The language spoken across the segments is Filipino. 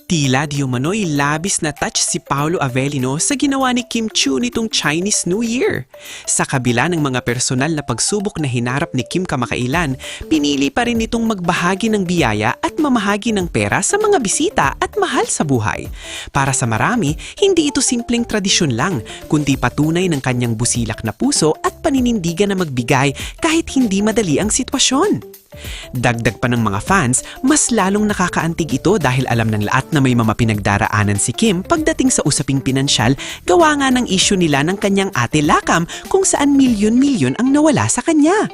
Tila di umano'y labis na touch si Paolo Avellino sa ginawa ni Kim Chiu nitong Chinese New Year. Sa kabila ng mga personal na pagsubok na hinarap ni Kim kamakailan, pinili pa rin nitong magbahagi ng biyaya at mamahagi ng pera sa mga bisita at mahal sa buhay. Para sa marami, hindi ito simpleng tradisyon lang, kundi patunay ng kanyang busilak na puso at paninindigan na magbigay kahit hindi madali ang sitwasyon. Dagdag pa ng mga fans, mas lalong nakakaantig ito dahil alam ng lahat na may mga pinagdaraanan si Kim pagdating sa usaping pinansyal, gawa nga ng issue nila ng kanyang ate Lakam kung saan milyon-milyon ang nawala sa kanya.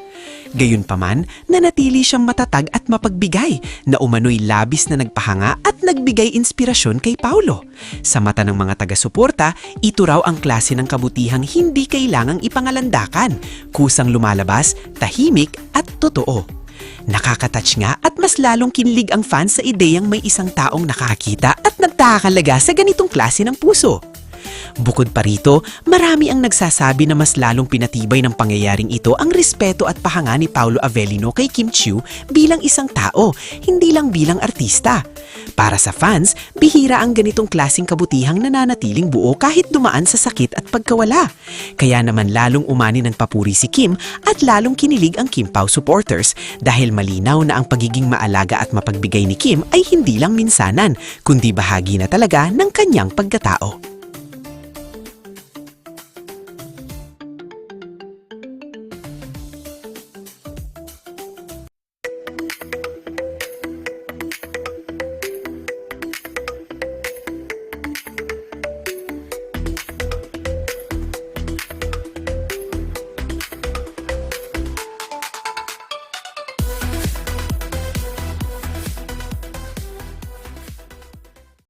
Gayunpaman, nanatili siyang matatag at mapagbigay na umano'y labis na nagpahanga at nagbigay inspirasyon kay Paolo. Sa mata ng mga taga-suporta, ito raw ang klase ng kabutihang hindi kailangang ipangalandakan, kusang lumalabas, tahimik at totoo. Nakakatouch nga at mas lalong kinlig ang fans sa ideyang may isang taong nakakita at nagtakakalaga sa ganitong klase ng puso. Bukod pa rito, marami ang nagsasabi na mas lalong pinatibay ng pangyayaring ito ang respeto at pahanga ni Paolo Avellino kay Kim Chiu bilang isang tao, hindi lang bilang artista. Para sa fans, bihira ang ganitong klaseng kabutihang nananatiling buo kahit dumaan sa sakit at pagkawala. Kaya naman lalong umani ng papuri si Kim at lalong kinilig ang Kim Pao supporters dahil malinaw na ang pagiging maalaga at mapagbigay ni Kim ay hindi lang minsanan, kundi bahagi na talaga ng kanyang pagkatao.